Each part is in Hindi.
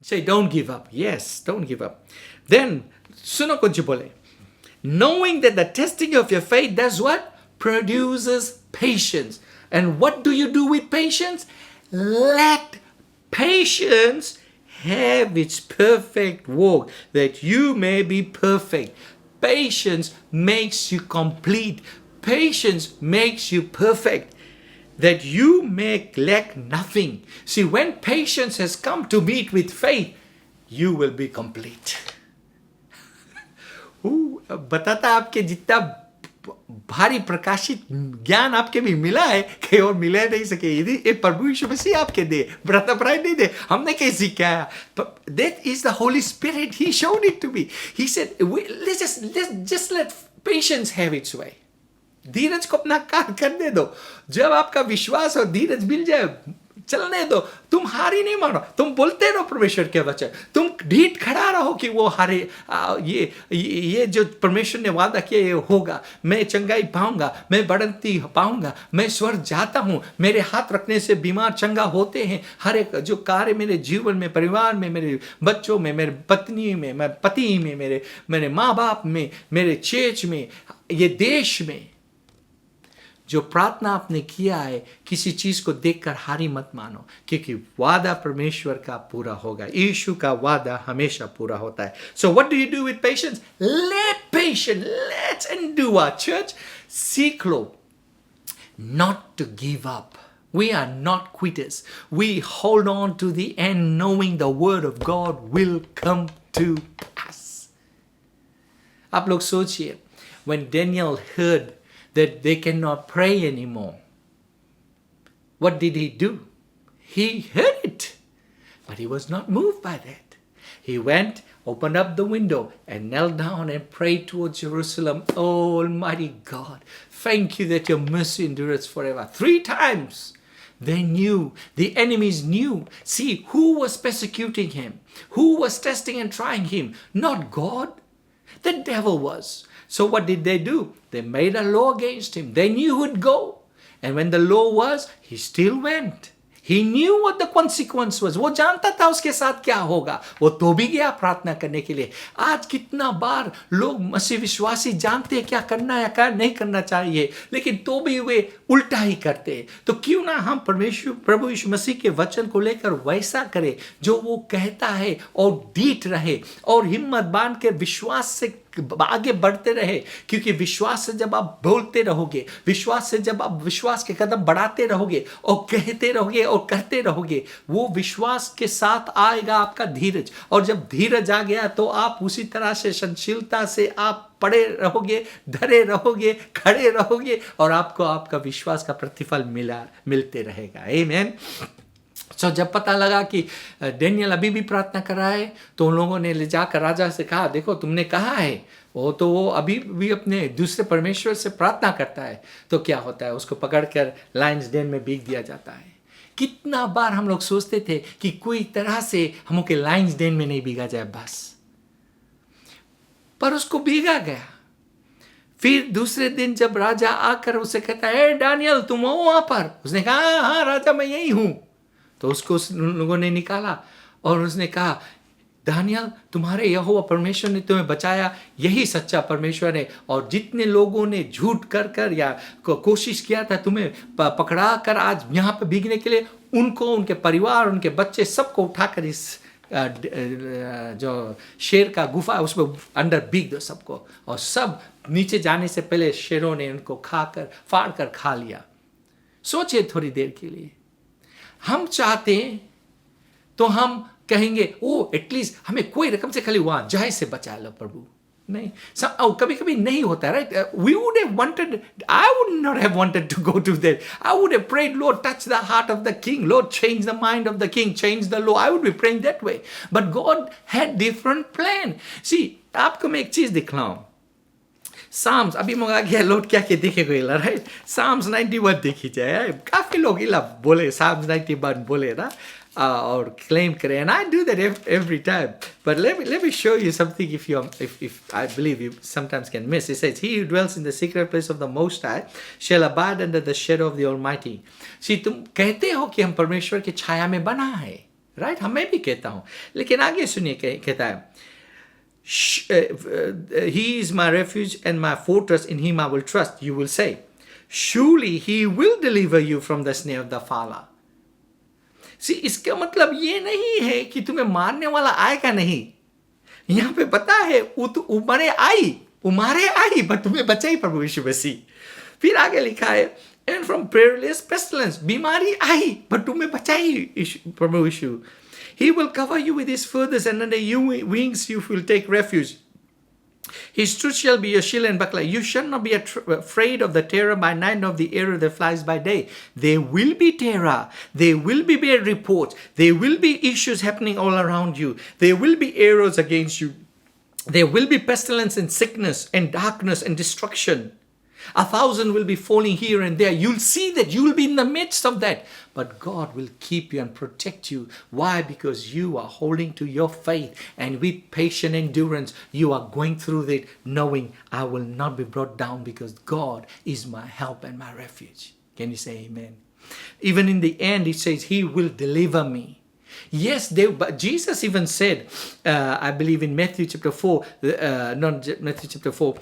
Say, don't give up. Yes, don't give up. Then, suno kuch bole. Knowing that the testing of your faith does what? Produces patience. And what do you do with patience? Let patience have its perfect work, that you may be perfect. Patience makes you complete. Patience makes you perfect, that you may lack nothing. See, when patience has come to meet with faith, you will be complete. बताता आपके जितना भारी प्रकाशित ज्ञान आपके भी मिला है कि और मिले नहीं सके, यदि ये प्रभु यीशु मसीह आपके दे, ब्रता प्राइड नहीं दे, हमने कैसे क्या? That is the Holy Spirit. He showed it to me. He said, let's just let patience have its way. धीरज को अपना कार्य करने दो. जब आपका विश्वास और धीरज मिल जाए, चलने दो. तुम हार ही नहीं मानो, तुम बोलते रहो परमेश्वर के वचन, तुम ढीठ खड़ा रहो कि वो हारे, ये जो परमेश्वर ने वादा किया ये होगा, मैं चंगाई पाऊंगा, मैं बढ़ती पाऊंगा, मैं स्वर्ग जाता हूं, मेरे हाथ रखने से बीमार चंगा होते हैं. हर एक जो कार्य मेरे जीवन में, परिवार में, मेरे बच्चों में, मेरे पत्नी में, मेरे पति में, मेरे माँ बाप में, मेरे चर्च में, ये देश में, जो प्रार्थना आपने किया है, किसी चीज को देखकर हारी मत मानो, क्योंकि वादा परमेश्वर का पूरा होगा. यीशु का वादा हमेशा पूरा होता है. So what do you do with patience? Let's endure, church. Seek Lord, not to give up. We are not quitters. We hold on to the end, knowing the word of God will come to pass. आप लोग सोचिए, when Daniel heard that they cannot pray anymore, what did he do? He heard it, but he was not moved by that. He went, opened up the window, and knelt down and prayed towards Jerusalem. Oh, Almighty God, thank you that your mercy endures forever. 3 times. They knew, the enemies knew. See, who was persecuting him? Who was testing and trying him? Not God. The devil was. So what did they do? They made a law against him. They knew who'd go. And when the law was, he still went. He knew what the consequence was. वो जानता था उसके साथ क्या होगा. वो तो भी गया प्रार्थना करने के लिए. आज कितना बार लोग मसीह विश्वासी जानते हैं क्या करना है, क्या नहीं करना चाहिए, लेकिन तो भी वे उल्टा ही करते हैं. तो क्यों ना हम प्रभु यीशु मसीह के वचन को लेकर वैसा करें जो वो कहता है, और डीठ रहे और हिम्मत बांध कर विश्वास से आगे बढ़ते रहे. क्योंकि विश्वास से जब आप बोलते रहोगे, विश्वास से जब आप विश्वास के कदम बढ़ाते रहोगे और कहते रहोगे और करते रहोगे, वो विश्वास के साथ आएगा आपका धीरज. और जब धीरज आ गया तो आप उसी तरह से सहनशीलता से आप पड़े रहोगे, धरे रहोगे, खड़े रहोगे, और आपको आपका विश्वास का प्रतिफल मिलते रहेगा. आमीन. तो जब पता लगा कि डेनियल अभी भी प्रार्थना कर रहा है, तो उन लोगों ने ले जाकर राजा से कहा, देखो तुमने कहा है, वो अभी भी अपने दूसरे परमेश्वर से प्रार्थना करता है. तो क्या होता है, उसको पकड़कर लायंस डेन में बीग दिया जाता है. कितना बार हम लोग सोचते थे कि कोई तरह से हमों के लायंस डेन में नहीं बीगा जाए बस, पर उसको बीगा गया. फिर दूसरे दिन जब राजा आकर उसे कहता है, दानियल तुम हो वहां पर? उसने कहा, हाँ राजा मैं यही हूं. तो उसको उन लोगों ने निकाला और उसने कहा, दानियल तुम्हारे यहोवा परमेश्वर ने तुम्हें बचाया, यही सच्चा परमेश्वर है. और जितने लोगों ने झूठ कर या कोशिश किया था तुम्हें पकड़ा कर आज यहाँ पे भीगने के लिए, उनको, उनके परिवार, उनके बच्चे, सबको उठाकर इस जो शेर का गुफा है उसमें अंदर भीग दो सबको. और सब नीचे जाने से पहले शेरों ने उनको खाकर फाड़ कर खा लिया. सोचिए थोड़ी देर के लिए, हम चाहते हैं तो हम कहेंगे, ओ एटलीस्ट हमें कोई रकम से खाली वहां जाए से बचा लो प्रभु. नहीं, कभी कभी नहीं होता, right? We would have wanted, I would not have wanted to go to there. I would have prayed, Lord touch the heart of the king, Lord change the mind of the king, change the law. I would be praying that way, but God had different plan. See, आपको मैं एक चीज दिखलाऊं. साम्स, अभी मंगा गया लोड क्या के देखे गए, राइट? साम्स 91 देखी जाए. काफी लोग इला बोले, साम्स 91 बोले ना, और क्लेम करें, and I do that every time. But let me show you something if I believe you sometimes can miss. It says, he who dwells in the secret place of the Most High shall abide under the shadow of the Almighty. See, तुम कहते हो कि हम परमेश्वर की छाया में बना है, राइट, मैं भी कहता हूं। लेकिन आगे सुनिए, कहता है he is my refuge and my fortress, in him I will trust. You will say, surely he will deliver you from the snare of the fowler. See, इसका मतलब ये नहीं है कि तुम्हें मारने वाला आएगा नहीं। यहां पे पता है उमारे आई पर तुम्हें बचाई प्रभु यीशु मसीह। फिर आगे लिखा है and from perilous pestilence, बीमारी आई पर तुम्हें बचाई प्रभु यीशु। He will cover you with his feathers, and under your wings you will take refuge. His truth shall be your shield and buckler. You shall not be afraid of the terror by night, nor of the arrow that flies by day. There will be terror. There will be bad reports. There will be issues happening all around you. There will be arrows against you. There will be pestilence and sickness and darkness and destruction. 1,000 will be falling here and there. You'll see that. You will be in the midst of that. But God will keep you and protect you. Why? Because you are holding to your faith, and with patient endurance, you are going through it, knowing I will not be brought down because God is my help and my refuge. Can you say amen? Even in the end, it says He will deliver me. Yes, but Jesus even said, I believe in Matthew chapter 4, not Matthew chapter 4,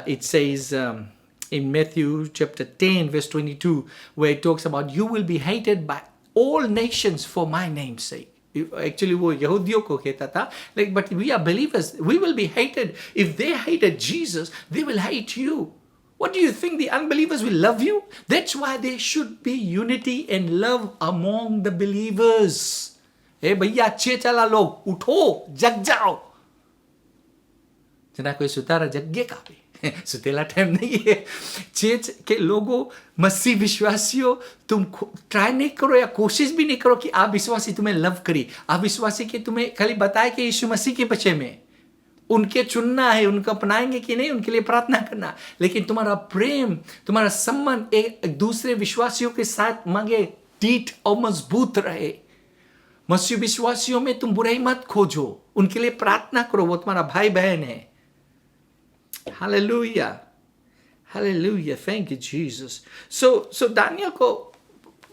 it says in Matthew chapter 10 verse 22, where it talks about you will be hated by all nations for my name's sake. Actually वो यहूदियों को कहता था, like, but we are believers, we will be hated. If they hated Jesus, they will hate you. What do you think? The unbelievers will love you? That's why there should be unity and love among the believers. ए भैया अच्छे चला लोग, उठो, जग जाओ। जना कोई सुतारा जग्गे का भी सुतेला टाइम नहीं है। चर्च के लोगों, मसीह विश्वासियों, तुम ट्राई नहीं करो या कोशिश भी नहीं करो कि आप विश्वासी तुम्हें लव करी, आप विश्वासी के तुम्हें खाली बताए कि यीशु मसीह के पीछे में उनके चुनना है, उनको अपनाएंगे कि नहीं, उनके लिए प्रार्थना करना। लेकिन तुम्हारा प्रेम, तुम्हारा संबंध एक दूसरे विश्वासियों के साथ मांगे डीट और मजबूत रहे। मसीह विश्वासियों में तुम बुराई मत खोजो, उनके लिए प्रार्थना करो, वो तुम्हारा भाई बहन है। Hallelujah. Hallelujah. Thank you, Jesus. So Daniel को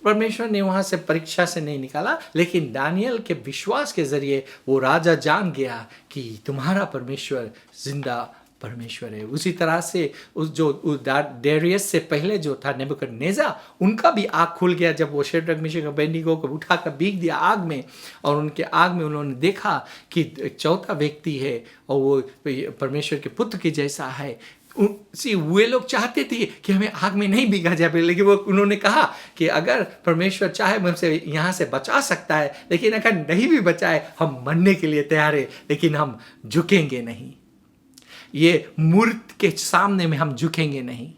परमेश्वर ने वहां से परीक्षा से नहीं निकाला, लेकिन दानियल के विश्वास के जरिए वो राजा जान गया कि तुम्हारा परमेश्वर जिंदा परमेश्वर है। उसी तरह से उस जो डेरियस से पहले जो था नेबुकदनेस्सर, उनका भी आँख खुल गया जब वो शेड्रक मेशक अबेदनीगो को उठाकर बीग दिया आग में, और उनके आग में उन्होंने देखा कि एक चौथा व्यक्ति है और वो परमेश्वर के पुत्र के जैसा है। वे लोग चाहते थे कि हमें आग में नहीं भीगा जाए, लेकिन वो उन्होंने कहा कि अगर परमेश्वर चाहे हमसे यहाँ से बचा सकता है, लेकिन अगर नहीं भी बचाए हम मरने के लिए तैयार है, लेकिन हम झुकेंगे नहीं। ये मूर्त के सामने में हम झुकेंगे नहीं।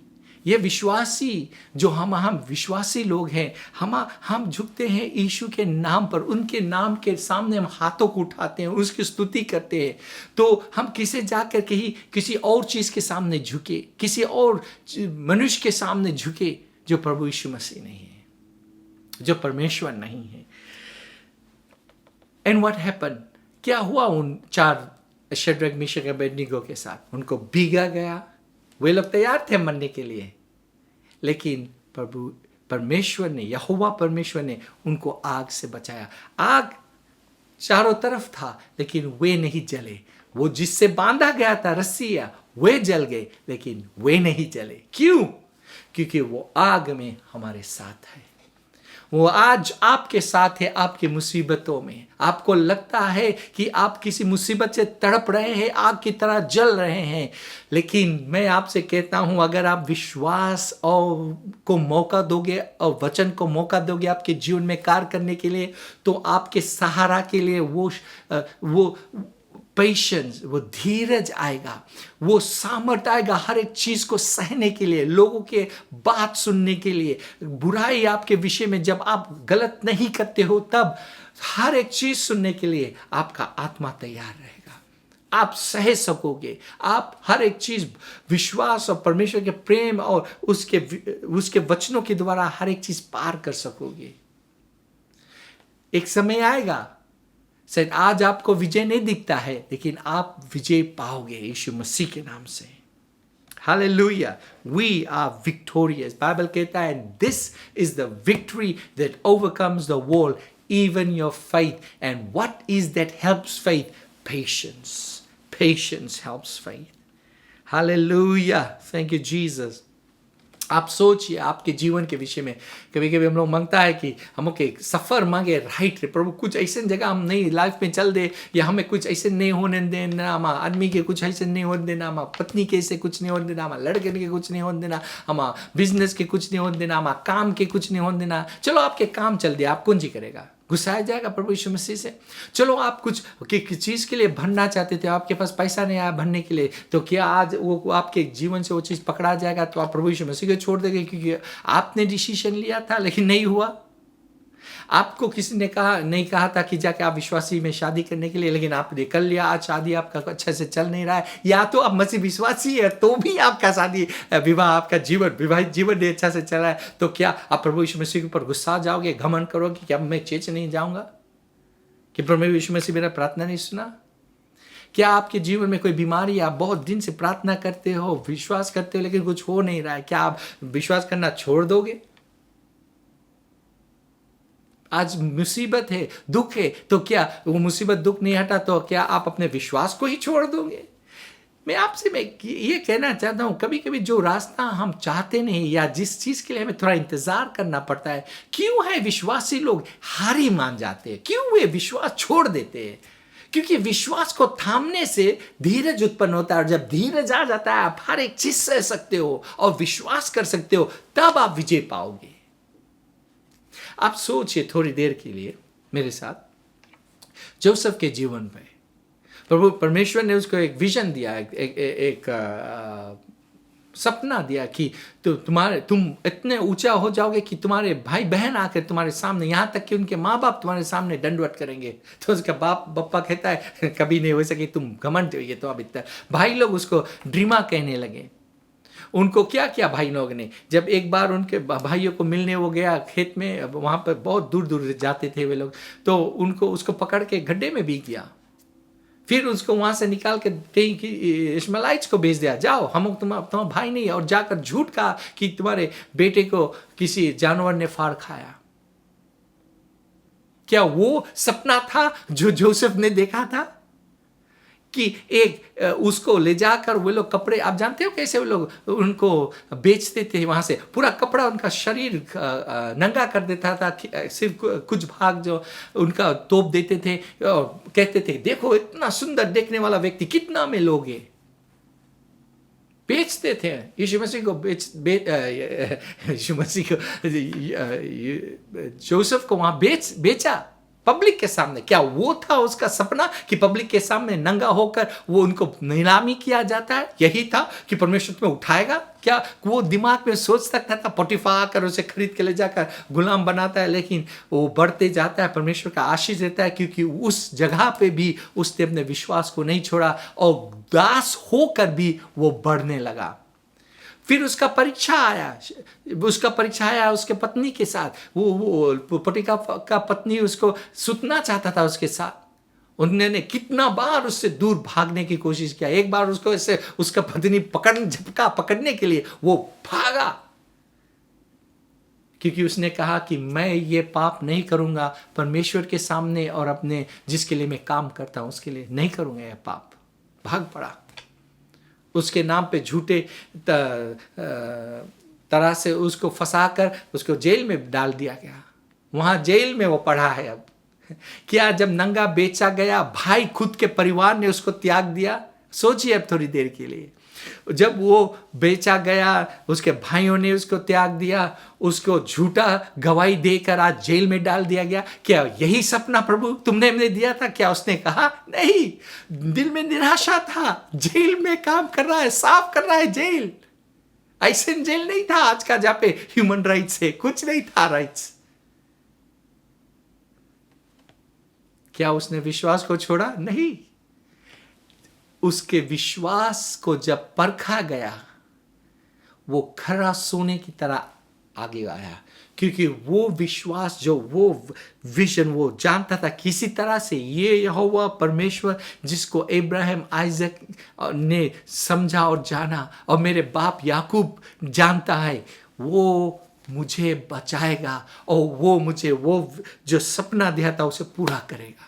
ये विश्वासी जो हम विश्वासी लोग हैं, हम झुकते हैं यीशु के नाम पर, उनके नाम के सामने हम हाथों को उठाते हैं, उसकी स्तुति करते हैं। तो हम किसे जाकर किसी और चीज के सामने झुके, किसी और मनुष्य के सामने झुके जो प्रभु यीशु मसीह नहीं है, जो परमेश्वर नहीं है। एंड व्हाट हैपेंड, क्या हुआ उन चार शेड्रक मेशक अबेदनीगो के साथ? उनको भीगा गया, वे लोग तैयार थे मरने के लिए, लेकिन प्रभु परमेश्वर ने, यहोवा परमेश्वर ने उनको आग से बचाया। आग चारों तरफ था लेकिन वे नहीं जले। वो जिससे बांधा गया था रस्सियां, वे जल गए लेकिन वे नहीं जले। क्यों? क्योंकि वो आग में हमारे साथ है। वो आज आपके साथ है आपकी मुसीबतों में। आपको लगता है कि आप किसी मुसीबत से तड़प रहे हैं, आग की तरह जल रहे हैं, लेकिन मैं आपसे कहता हूं, अगर आप विश्वास और को मौका दोगे और वचन को मौका दोगे आपके जीवन में कार्य करने के लिए, तो आपके सहारा के लिए वो पेशेंस, वो धीरज आएगा, वो सामर्थ आएगा हर एक चीज को सहने के लिए, लोगों के बात सुनने के लिए, बुराई आपके विषय में जब आप गलत नहीं करते हो तब हर एक चीज सुनने के लिए आपका आत्मा तैयार रहेगा। आप सह सकोगे, आप हर एक चीज विश्वास और परमेश्वर के प्रेम और उसके वचनों के द्वारा हर एक चीज पार कर सकोगे। एक समय आएगा, शायद आज आपको विजय नहीं दिखता है, लेकिन आप विजय पाओगे यीशु मसीह के नाम से। Hallelujah, we are victorious. Bible कहता है this is the victory that overcomes the world, even your faith. And what is that helps faith? Patience. Patience helps faith. Hallelujah. Thank you, Jesus. आप सोचिए आपके जीवन के विषय में, कभी कभी हम लोग मांगता है कि हम ओके सफ़र मांगे, राइट रे प्रभु कुछ ऐसे जगह हम नहीं लाइफ में चल दे, या हमें कुछ ऐसे नहीं होने देना, हम आदमी के कुछ ऐसे नहीं होने देना, हम पत्नी के ऐसे कुछ नहीं होने देना, हम लड़के के कुछ नहीं होने देना, हम बिजनेस के कुछ नहीं होने देना, हम काम के कुछ नहीं होने देना। चलो आपके काम चल दिया, आप कौन जी करेगा? गुस्साया जाएगा प्रभु यीशु मसीह से। चलो आप कुछ चीज़ के लिए भरना चाहते थे, आपके पास पैसा नहीं आया भरने के लिए, तो क्या आज वो आपके जीवन से वो चीज़ पकड़ा जाएगा? तो आप प्रभु यीशु मसीह को छोड़ देंगे क्योंकि आपने डिसीजन लिया था लेकिन नहीं हुआ। आपको किसी ने नहीं कहा था कि जाके आप विश्वासी में शादी करने के लिए, लेकिन आपने कर लिया, आज शादी आपका अच्छे से चल नहीं रहा है, या तो आप मसीह विश्वासी है तो भी आपका शादी विवाह आपका विवाहित जीवन नहीं अच्छा से चल रहा है, तो क्या आप प्रभु यीशु मसीह के ऊपर गुस्सा जाओगे, घमंड करोगे कि अब मैं चर्च नहीं जाऊंगा, कि प्रभु यीशु मसीह मेरा प्रार्थना नहीं सुना? क्या आपके जीवन में कोई बीमारी, आप बहुत दिन से प्रार्थना करते हो, विश्वास करते हो, लेकिन कुछ हो नहीं रहा है, क्या आप विश्वास करना छोड़ दोगे? आज मुसीबत है, दुख है, तो क्या वो मुसीबत दुख नहीं हटा तो क्या आप अपने विश्वास को ही छोड़ दोगे? मैं ये कहना चाहता हूँ, कभी कभी जो रास्ता हम चाहते नहीं, या जिस चीज़ के लिए हमें थोड़ा इंतजार करना पड़ता है, क्यों है विश्वासी लोग हारी मान जाते हैं? क्यों वे विश्वास छोड़ देते हैं? क्योंकि विश्वास को थामने से धीरज उत्पन्न होता है, और जब धीरज आ जाता है, आप हर एक चीज सह सकते हो और विश्वास कर सकते हो, तब आप विजय पाओगे। आप सोचिए थोड़ी देर के लिए मेरे साथ, जोसेफ के जीवन में प्रभु परमेश्वर ने उसको एक विजन दिया, एक सपना दिया कि तुम इतने ऊंचा हो जाओगे कि तुम्हारे भाई बहन आकर तुम्हारे सामने, यहाँ तक कि उनके माँ बाप तुम्हारे सामने दंडवत करेंगे। तो उसका बप्पा कहता है कभी नहीं हो सके, तुम घमंड हो, ये तो अब इतना। भाई लोग उसको ड्रीमा कहने लगे। उनको क्या किया भाई लोग ने, जब एक बार उनके भाइयों को मिलने वो गया खेत में, वहाँ पर बहुत दूर दूर जाते थे वे लोग, तो उसको पकड़ के गड्ढे में बीग दिया, फिर उसको वहां से निकाल के इश्माइलाइट्स को भेज दिया, जाओ हम तुम्हारा भाई नहीं है, और जाकर झूठ कहा कि तुम्हारे बेटे को किसी जानवर ने फाड़ खाया। क्या वो सपना था जो जोसेफ ने देखा था कि एक उसको ले जाकर वे लोग कपड़े, आप जानते हो कैसे वे लोग उनको बेचते थे, वहां से पूरा कपड़ा उनका शरीर नंगा कर देता था, सिर्फ कुछ भाग जो उनका तोप देते थे, और कहते थे देखो इतना सुंदर देखने वाला व्यक्ति, कितना में लोगे? बेचते थे। यीशु मसीह को यीशु मसीह को जोसेफ को वहां बेचा पब्लिक के सामने। क्या वो था उसका सपना कि पब्लिक के सामने नंगा होकर वो उनको नीलामी किया जाता है? यही था कि परमेश्वर तुम्हें उठाएगा? क्या वो दिमाग में सोच सकता था? पोटीफा आकर उसे खरीद के ले जाकर गुलाम बनाता है, लेकिन वो बढ़ते जाता है, परमेश्वर का आशीष देता है, क्योंकि उस जगह पे भी उसने अपने विश्वास को नहीं छोड़ा, और दास होकर भी वो बढ़ने लगा। फिर उसका परीक्षा आया उसके पत्नी के साथ। वो पोटीफा का पत्नी उसको सुतना चाहता था उसके साथ। उन्होंने कितना बार उससे दूर भागने की कोशिश किया। एक बार उसको ऐसे उसका पत्नी पकड़ने के लिए वो भागा, क्योंकि उसने कहा कि मैं ये पाप नहीं करूंगा परमेश्वर के सामने, और अपने जिसके लिए मैं काम करता हूं उसके लिए नहीं करूंगा ये पाप। भाग पड़ा। उसके नाम पे झूठे तरह से उसको फंसाकर उसको जेल में डाल दिया गया। वहां जेल में वो पड़ा है अब। क्या जब नंगा बेचा गया, भाई खुद के परिवार ने उसको त्याग दिया? सोचिए अब थोड़ी देर के लिए, जब वो बेचा गया, उसके भाइयों ने उसको त्याग दिया, उसको झूठा गवाही देकर आज जेल में डाल दिया गया। क्या यही सपना प्रभु तुमने हमें दिया था? क्या उसने कहा नहीं? दिल में निराशा था, जेल में काम कर रहा है, साफ कर रहा है जेल। ऐसे जेल नहीं था आज का जहाँ पे ह्यूमन राइट्स है, कुछ नहीं था राइट्स। क्या उसने विश्वास को छोड़ा? नहीं। उसके विश्वास को जब परखा गया, वो खरा सोने की तरह आगे आया, क्योंकि वो विश्वास, जो वो विजन वो जानता था किसी तरह से ये यहोवा परमेश्वर जिसको अब्राहम आइजक ने समझा और जाना, और मेरे बाप याकूब जानता है, वो मुझे बचाएगा और वो मुझे वो जो सपना दिया था उसे पूरा करेगा।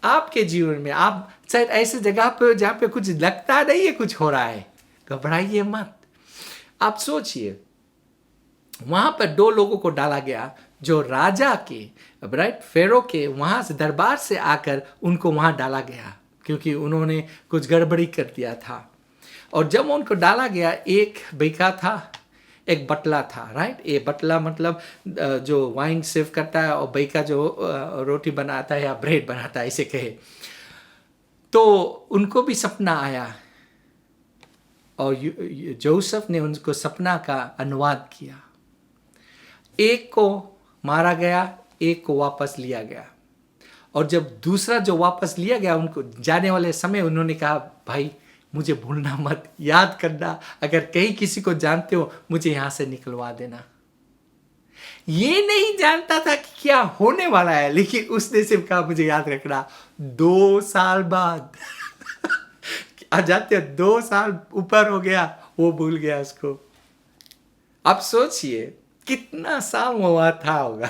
आपके जीवन में आप शायद ऐसी जगह पे जहां पे कुछ लगता नहीं है कुछ हो रहा है, घबराइए मत। आप सोचिए, वहां पर 2 लोगों को डाला गया जो राजा के, राइट, फेरो के वहां से दरबार से आकर उनको वहां डाला गया क्योंकि उन्होंने कुछ गड़बड़ी कर दिया था। और जब उनको डाला गया, एक बेका था, एक बटला था, राइट। ये बटला मतलब जो वाइन सर्व करता है और बेका जो रोटी बनाता है या ब्रेड बनाता है, इसे कहे। तो उनको भी सपना आया और जोसेफ ने उनको सपना का अनुवाद किया। एक को मारा गया, एक को वापस लिया गया। और जब दूसरा जो वापस लिया गया, उनको जाने वाले समय उन्होंने कहा, भाई मुझे भूलना मत, याद करना, अगर कहीं किसी को जानते हो मुझे यहां से निकलवा देना। ये नहीं जानता था कि क्या होने वाला है, लेकिन उसने सिर्फ कहा मुझे याद रखना। 2 साल बाद आ जाते 2 साल ऊपर हो गया, वो भूल गया उसको। अब सोचिए कितना साल हुआ था होगा।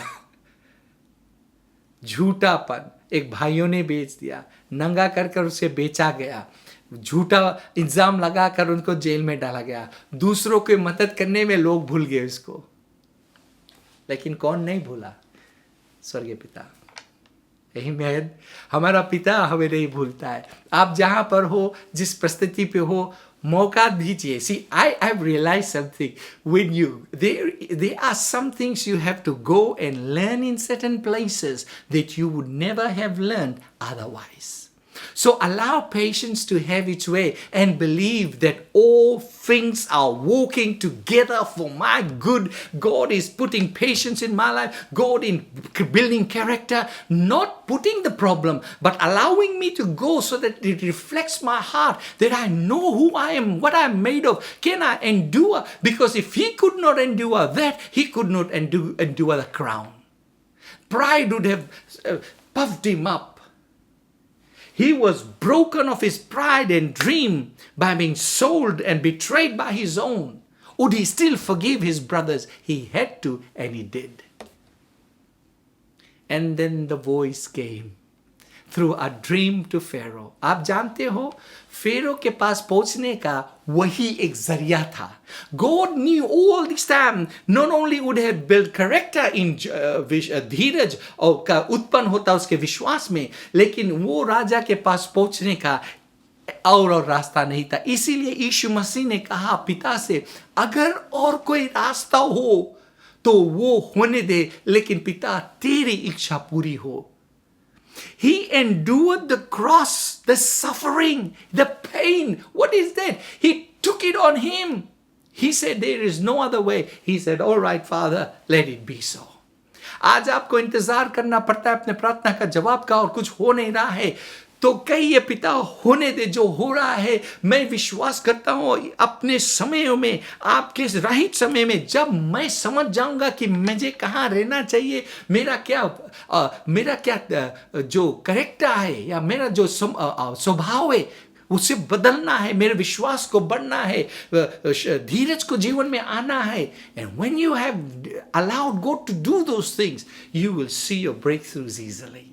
झूठापन, एक भाइयों ने बेच दिया, नंगा कर उसे बेचा गया, झूठा इल्जाम लगाकर उनको जेल में डाला गया, दूसरों की मदद करने में लोग भूल गए उसको। लेकिन कौन नहीं भूला? स्वर्गीय पिता। यही में हमारा पिता हमें नहीं भूलता है। आप जहां पर हो, जिस परिस्थिति पे हो, मौका दीजिए। See, I've realized something. When there are some things you have to go and learn in certain places that you would never have learned otherwise. So allow patience to have its way and believe that all things are working together for my good. God is putting patience in my life. God in building character, not putting the problem, but allowing me to go so that it reflects my heart, that I know who I am, what I am made of. Can I endure? Because if he could not endure that, he could not endure the crown. Pride would have puffed him up. He was broken of his pride and dream by being sold and betrayed by his own. Would he still forgive his brothers? He had to, and he did. And then the voice came through a dream to Pharaoh. आप जानते हो, फेरो के पास पहुंचने का वही एक जरिया था। God knew all this time, not only would have built character in धीरज और का उत्पन्न होता उसके विश्वास में, लेकिन वो राजा के पास पहुंचने का और रास्ता नहीं था। इसीलिए यीशु मसीह ने कहा पिता से, अगर और कोई रास्ता हो तो वो होने दे, लेकिन पिता तेरी इच्छा पूरी हो। He endured the cross, the suffering, the pain. What is that? He took it on him. He said, there is no other way. He said, all right, Father, let it be so. आज आपको इंतजार करना पड़ता है अपने प्रार्थना का जवाब का और कुछ हो नहीं रहा है, तो कहिए पिता होने दे जो हो रहा है। मैं विश्वास करता हूं अपने समयों में, आपके राइट समय में, जब मैं समझ जाऊंगा कि मुझे कहाँ रहना चाहिए, मेरा क्या जो कैरेक्टर है या मेरा जो स्वभाव है उसे बदलना है, मेरे विश्वास को बढ़ना है, धीरज को जीवन में आना है। And when you have allowed God to do those things, you will see your breakthroughs easily.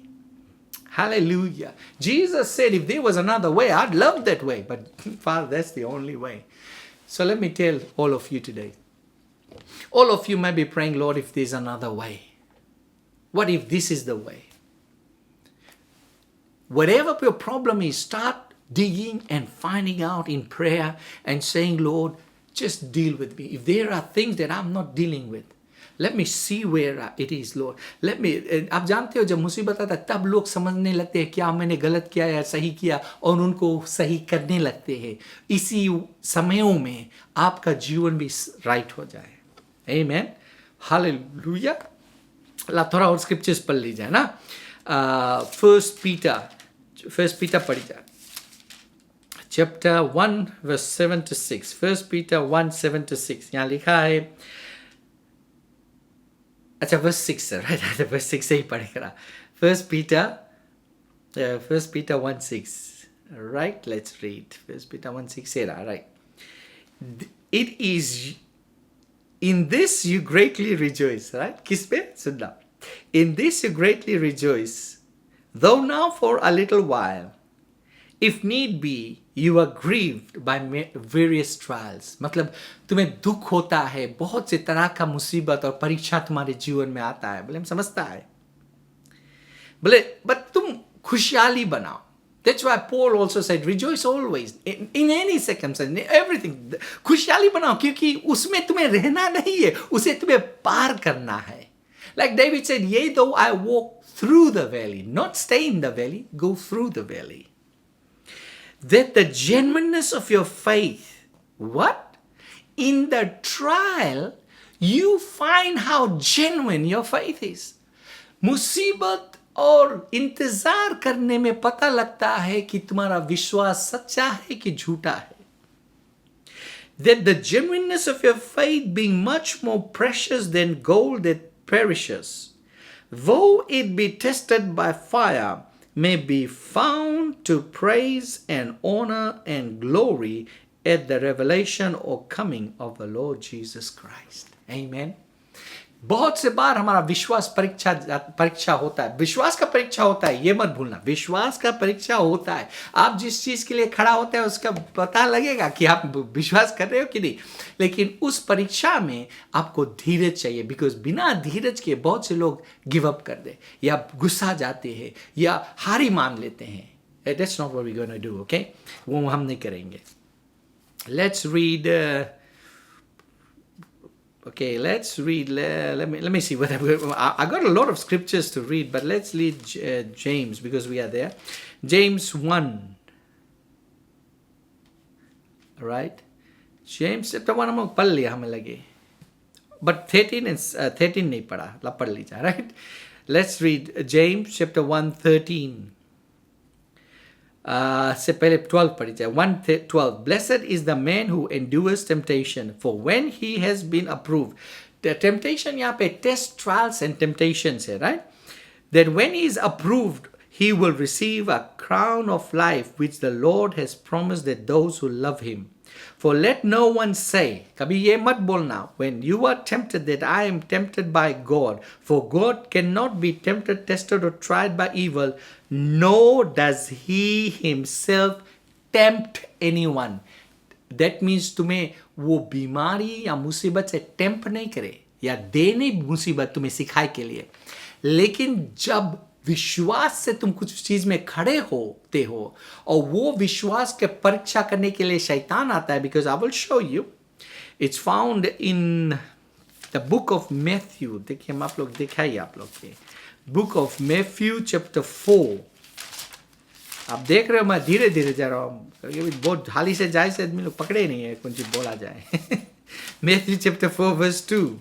Hallelujah. Jesus said, if there was another way, I'd love that way. But Father, that's the only way. So let me tell all of you today. All of you might be praying, Lord, if there's another way. What if this is the way? Whatever your problem is, start digging and finding out in prayer and saying, Lord, just deal with me. If there are things that I'm not dealing with, let me see where it is, Lord. Let me. आप जानते हो जब मुसीबत आता है तब लोग समझने लगते हैं क्या मैंने गलत किया या सही किया, और उनको सही करने लगते हैं। इसी समयों में आपका जीवन भी राइट हो जाए। आमीन, हालेलुया। थोड़ा और स्क्रिप्चर्स पढ़ लीजिए ना। फर्स्ट पीटर पढ़ी जाए, chapter 1 verse 7 to 6. First Peter 1 7 to 6 यहाँ लिखा है। अच्छा verse 6 है, right? verse 6 से ही पढ़ेगा। First Peter 1 6, right? Let's read First Peter 1 6 से रहा, right? It is in this you greatly rejoice, right? किस पे? सुनना. In this you greatly rejoice, though now for a little while, if need be, you are grieved by various trials. मतलब तुम्हें दुख होता है, बहुत से तरह का मुसीबत और परीक्षा तुम्हारे जीवन में आता है. बोले हम समझता है. बोले but तुम खुशहाली बनाओ. That's why Paul also said, rejoice always, in any circumstance, in everything. खुशहाली बनाओ, क्योंकि उसमें तुम्हें रहना नहीं है, उसे तुम्हें पार करना है. Like David said, yea, though I walk through the valley, not stay in the valley, go through the valley. That the genuineness of your faith, what? In the trial, you find how genuine your faith is. मुसीबत और इंतजार करने में पता लगता है कि तुम्हारा विश्वास सच्चा है कि झूठा है. That the genuineness of your faith being much more precious than gold that perishes, though it be tested by fire, may be found to praise and honor and glory at the revelation or coming of the Lord Jesus Christ. Amen. बहुत से बार हमारा विश्वास परीक्षा होता है. विश्वास का परीक्षा होता है, ये मत भूलना. विश्वास का परीक्षा होता है. आप जिस चीज के लिए खड़ा होता है उसका पता लगेगा कि आप विश्वास कर रहे हो कि नहीं. लेकिन उस परीक्षा में आपको धीरज चाहिए, बिकॉज बिना धीरज के बहुत से लोग गिव अप कर दे, या गुस्सा जाते हैं, या हारी मान लेते हैं. That's not what we're going to do, okay? वो हम नहीं करेंगे. Let's read. Okay, let's read. Let me see what I got a lot of scriptures to read, but let's read James because we are there. James 1. All right, James chapter 1 हम पढ़ लिया हमें लगे, but 13 and 13 नहीं पढ़ा, ला पढ़ लीजिए. Right, let's read James chapter 1:13. से पहले 12 पढ़ी जाए. 1:12. Blessed is the man who endures temptation, for when he has been approved. The temptation यहाँ पे test, trials and temptations है, right? That when he is approved, he will receive a crown of life which the Lord has promised that those who love him. For let no one say, कभी ये मत बोलना, when you are tempted, that I am tempted by God. For God cannot be tempted, tested or tried by evil, nor does he himself tempt anyone. That means तुम्हें वो बीमारी या मुसीबत से टेम्प नहीं करे, या दे नहीं मुसीबत तुम्हें सिखाए के लिए. लेकिन जब विश्वास से तुम कुछ चीज में खड़े होते हो, और वो विश्वास के परीक्षा करने के लिए शैतान आता है. Because I will show you, it's found in the book of Matthew. देखिए हम आप लोग दिखाइए, आप लोग के बुक ऑफ मैथ्यू चैप्टर 4. आप देख रहे हो मैं धीरे धीरे जा रहा हूँ, बहुत हाली से जाए से आदमी लोग पकड़े नहीं है कुछ बोला जाए. Matthew chapter 4 verse 2.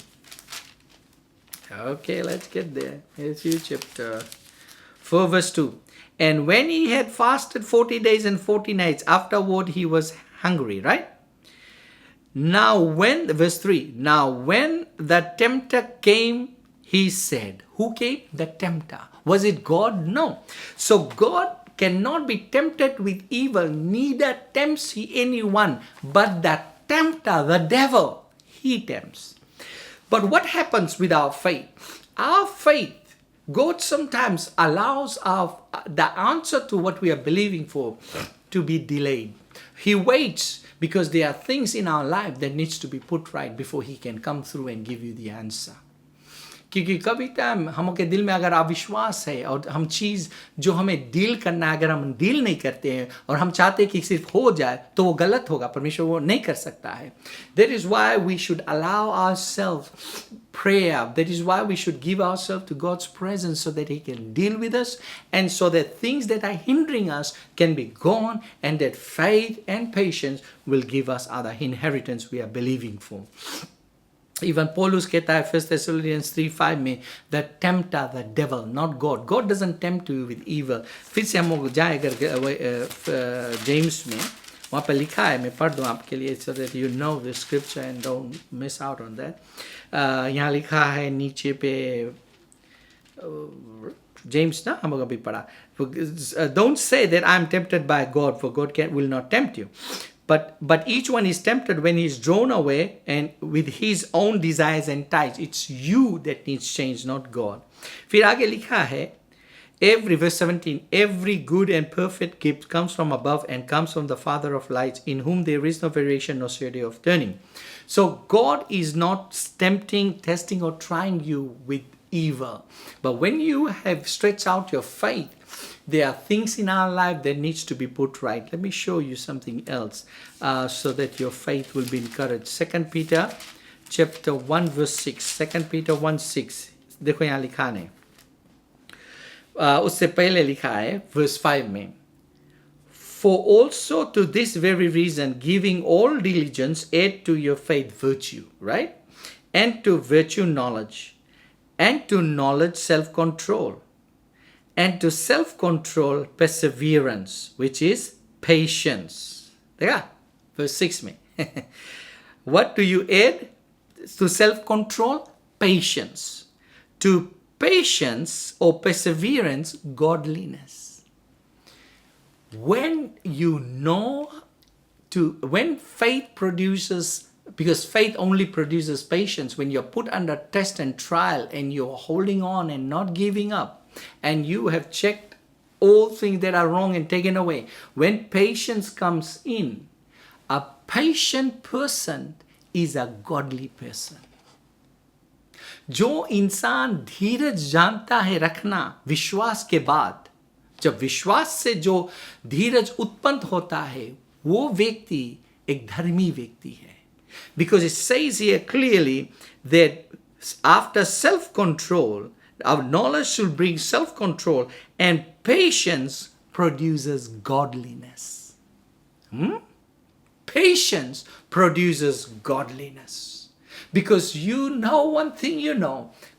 Okay, let's get there. Matthew chapter 4 verse 2. And when he had fasted 40 days and 40 nights, afterward he was hungry, right? Now when, verse 3, now when the tempter came, he said, who came? The tempter. Was it God? No. So God cannot be tempted with evil, neither tempts he anyone, but the tempter, the devil, he tempts. But what happens with our faith? Our faith, God sometimes allows the answer to what we are believing for to be delayed. He waits because there are things in our life that needs to be put right before he can come through and give you the answer. क्योंकि कभी टाइम हमके दिल में अगर अविश्वास है और हम चीज़ जो हमें डील करना है अगर हम डील नहीं करते हैं और हम चाहते हैं कि सिर्फ हो जाए तो वो गलत होगा, परमेश्वर वो नहीं कर सकता है. That is why we should allow ourselves prayer. That is why we should give ourselves to God's presence so that he can deal with us and so that things that are hindering us can be gone and that faith and patience will give us other inheritance we are believing for. Even Paulus कहता है 1 Thessalonians 3:5 में the tempter, the devil, not God. God doesn't tempt you with evil. फिर से हम जाए अगर जेम्स में वहाँ पर लिखा है, मैं पढ़ दूँ आपके लिए so that you know the scripture and don't miss out on that. यहाँ लिखा है नीचे पे जेम्स ना हम लोग अभी पढ़ा. Don't say that I am tempted by God, for God will not tempt you. But each one is tempted when he is drawn away and with his own desires enticed. It's you that needs change, not God. फिर आगे लिखा है, verse 17, every good and perfect gift comes from above and comes from the Father of lights, in whom there is no variation, no shadow of turning. So God is not tempting, testing, or trying you with evil. But when you have stretched out your faith, there are things in our life that needs to be put right. Let me show you something else so that your faith will be encouraged. 2 Peter chapter 1 verse 6. 2 Peter 1 6. देखो यहाँ लिखा है, उससे पहले लिखा है verse 5 में, for also to this very reason, giving all diligence, add to your faith virtue, right? And to virtue knowledge, and to knowledge self-control, and to self-control perseverance, which is patience. देखा verse 6 में. What do you add to self-control? Patience. To patience or perseverance, godliness. When you know when faith produces, because faith only produces patience, when you're put under test and trial and you're holding on and not giving up, and you have checked all things that are wrong and taken away, when patience comes in, a patient person is a godly person. जो इंसान धीरज जानता है रखना विश्वास के बाद, जब विश्वास से जो धीरज उत्पन्न होता है, वो व्यक्ति एक धर्मी व्यक्ति है. Because it says here clearly that after self-control, our knowledge should bring self-control, and patience produces godliness. Patience produces godliness. Because you know one thing,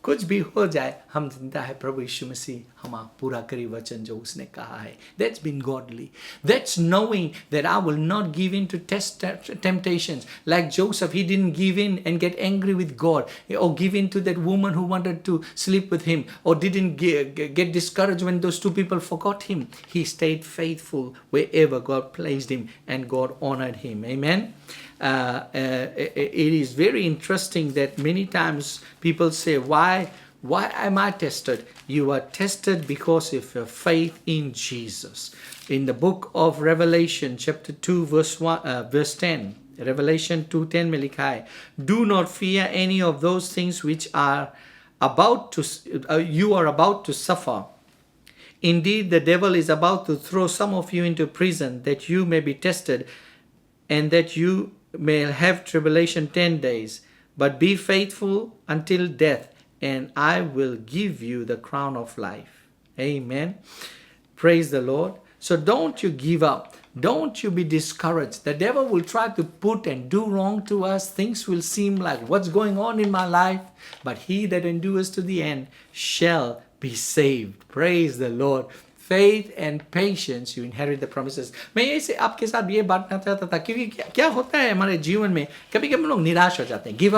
कुछ भी हो जाए, हम जिंदा है प्रभु यीशु मसीह हमारा पूरा करी वचन जो उसने कहा है. That's been godly. That's knowing that I will not give in to temptations. Like Joseph, he didn't give in and get angry with God, or give in to that woman who wanted to sleep with him, or didn't get discouraged when those two people forgot him. He stayed faithful wherever God placed him, and God honored him. Amen. It is very interesting that many times people say, why am I tested? You are tested because of your faith in Jesus. In the book of Revelation chapter 2 verse 10, Revelation 2:10 में लिखा है, do not fear any of those things which are you are about to suffer. Indeed, the devil is about to throw some of you into prison, that you may be tested, and that you may have tribulation 10 days. But be faithful until death, and I will give you the crown of life. Amen. Praise the Lord. So don't you give up. Don't you be discouraged. The devil will try to put and do wrong to us. Things will seem like, what's going on in my life? But he that endures to the end shall be saved. Praise the Lord. Faith and patience, you inherit the promises. मैं ऐसे आपके साथ ये बांटना चाहता था, क्योंकि क्या होता है हमारे जीवन में, कभी कभी हम लोग निराश हो जाते हैं, गिव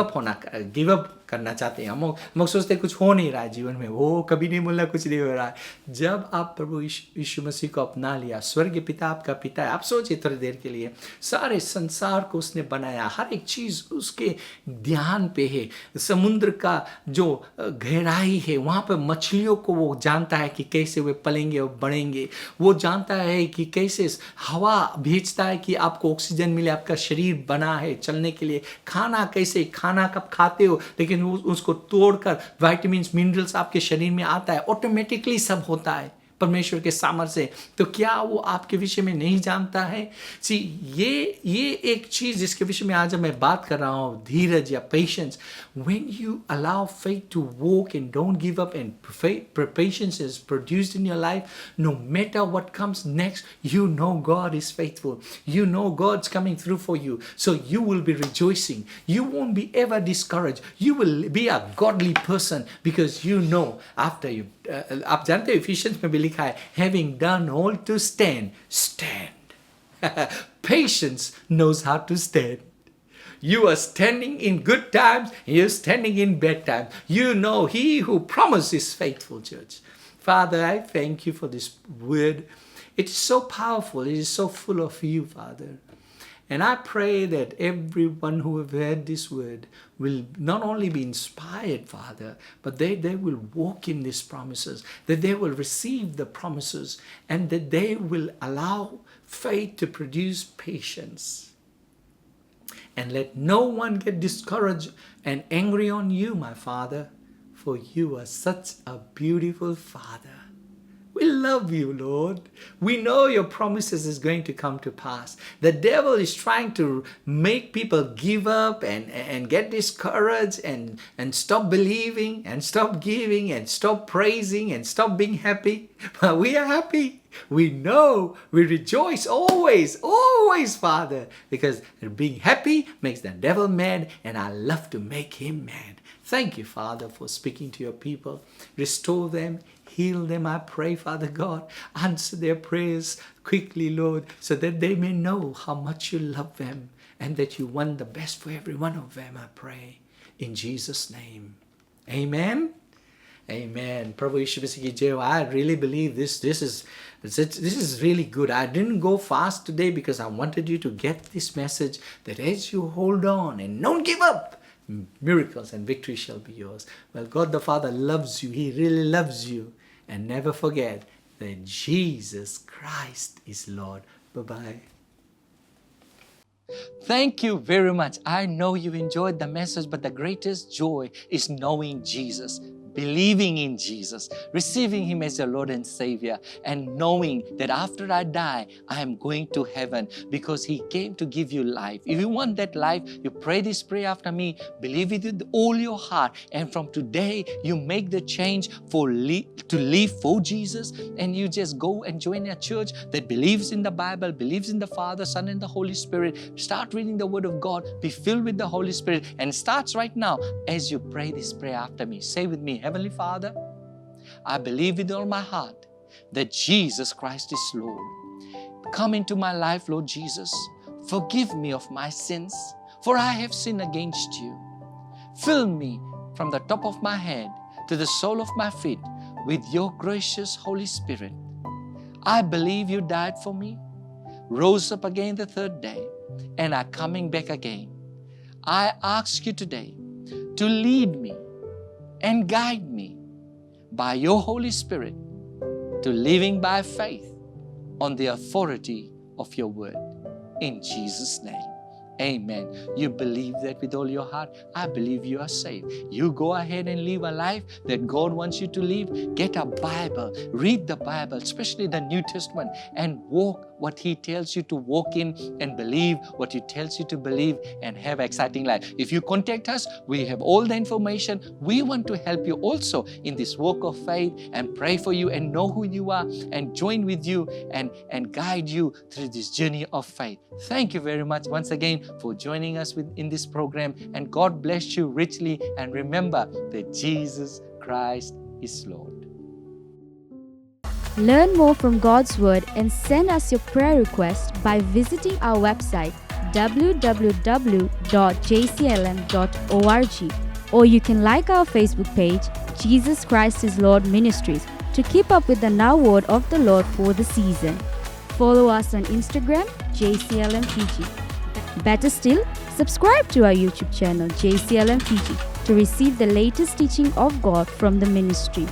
अप करना चाहते हैं. हम सोचते हैं कुछ हो नहीं रहा है जीवन में, वो कभी नहीं बोला कुछ नहीं हो रहा है. जब आप प्रभु यीशु मसीह को अपना लिया, स्वर्ग पिता आपका पिता है. आप सोचिए थोड़ी देर के लिए, सारे संसार को उसने बनाया, हर एक चीज उसके ध्यान पे है. समुद्र का जो गहराई है, वहां पर मछलियों को वो जानता है कि कैसे वे पलेंगे और बढ़ेंगे. वो जानता है कि कैसे हवा भेजता है कि आपको ऑक्सीजन मिले, आपका शरीर बना है चलने के लिए. खाना कैसे, खाना कब खाते हो, लेकिन उसको तोड़कर विटामिन मिनरल्स आपके शरीर में आता है. ऑटोमेटिकली सब होता है परमेश्वर के सामर्थ्य से. तो क्या वो आपके विषय में नहीं जानता है? ये एक चीज जिसके विषय में आज मैं बात कर रहा हूं, धीरज या patience. When you allow faith to walk and don't give up, and patience is produced in your life, no matter what comes next, you know God is faithful. You know God's coming through for you. So you will be rejoicing. You won't be ever discouraged. You will be a godly person because you know after you. आप जानते हो Ephesians में भी लिखा है, having done all to stand, stand. Patience knows how to stand. You are standing in good times, you're standing in bad times. You know he who promises is faithful, church. Father, I thank you for this word. It is so powerful. It is so full of you, Father. And I pray that everyone who have heard this word will not only be inspired, Father, but they will walk in these promises, that they will receive the promises, and that they will allow faith to produce patience. And let no one get discouraged and angry on you, my Father, for you are such a beautiful Father. We love you, Lord. We know your promises is going to come to pass. The devil is trying to make people give up and get discouraged and stop believing and stop giving and stop praising and stop being happy. But we are happy. We know, we rejoice always, always, Father, because being happy makes the devil mad, and I love to make him mad. Thank you, Father, for speaking to your people. Restore them, heal them, I pray, Father God. Answer their prayers quickly, Lord, so that they may know how much you love them and that you want the best for every one of them, I pray. In Jesus' name. Amen. Amen. Prabhu Yishu Masih ki jai. I really believe this is really good. I didn't go fast today because I wanted you to get this message that as you hold on and don't give up, miracles and victory shall be yours. Well, God the Father loves you. He really loves you. And never forget that Jesus Christ is Lord. Bye-bye. Thank you very much. I know you enjoyed the message, but the greatest joy is knowing Jesus, believing in Jesus, receiving Him as your Lord and Savior, and knowing that after I die, I am going to heaven because He came to give you life. If you want that life, you pray this prayer after me, believe it with all your heart, and from today, you make the change to live for Jesus, and you just go and join a church that believes in the Bible, believes in the Father, Son, and the Holy Spirit. Start reading the Word of God, be filled with the Holy Spirit, and it starts right now as you pray this prayer after me. Say with me, Heavenly Father, I believe with all my heart that Jesus Christ is Lord. Come into my life, Lord Jesus. Forgive me of my sins, for I have sinned against you. Fill me from the top of my head to the sole of my feet with your gracious Holy Spirit. I believe you died for me, rose up again the third day, and are coming back again. I ask you today to lead me and guide me by your Holy Spirit to living by faith on the authority of your word. In Jesus' name, amen. You believe that with all your heart? I believe you are saved. You go ahead and live a life that God wants you to live. Get a Bible. Read the Bible, especially the New Testament, and walk what He tells you to walk in and believe what He tells you to believe and have an exciting life. If you contact us, we have all the information. We want to help you also in this walk of faith and pray for you and know who you are and join with you and guide you through this journey of faith. Thank you very much once again for joining us in this program, and God bless you richly, and remember that Jesus Christ is Lord. Learn more from God's Word and send us your prayer requests by visiting our website www.jclm.org, or you can like our Facebook page, Jesus Christ is Lord Ministries, to keep up with the Now Word of the Lord for the season. Follow us on Instagram, JCLMPG. Better still, subscribe to our YouTube channel, JCLMPG, to receive the latest teaching of God from the ministry.